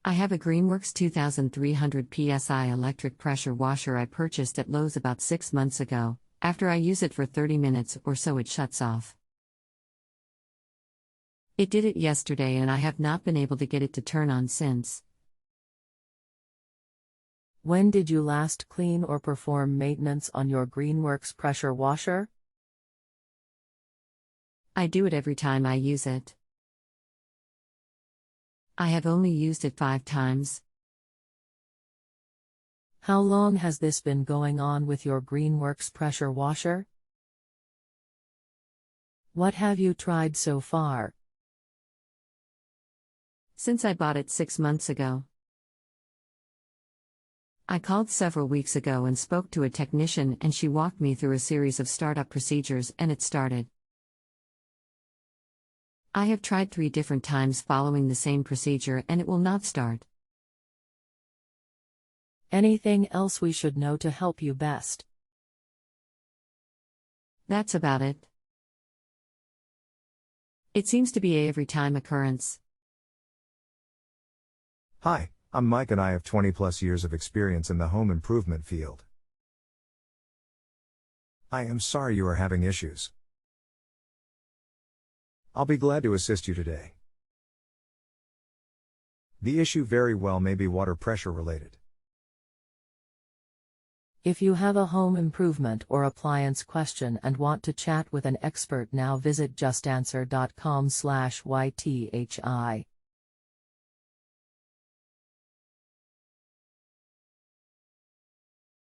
I have a Greenworks 2300 PSI electric pressure washer I purchased at Lowe's about 6 months ago. After I use it for 30 minutes or so, it shuts off. It did it yesterday and I have not been able to get it to turn on since. When did you last clean or perform maintenance on your Greenworks pressure washer? I do it every time I use it. I have only used it 5 times. How long has this been going on with your Greenworks pressure washer? What have you tried so far? Since I bought it 6 months ago. I called several weeks ago and spoke to a technician, and she walked me through a series of startup procedures and it started. I have tried 3 different times following the same procedure and it will not start. Anything else we should know to help you best? That's about it. It seems to be a every-time occurrence. Hi, I'm Mike and I have 20+ years of experience in the home improvement field. I am sorry you are having issues. I'll be glad to assist you today. The issue very well may be water pressure related. If you have a home improvement or appliance question and want to chat with an expert now, visit JustAnswer.com/YTHI.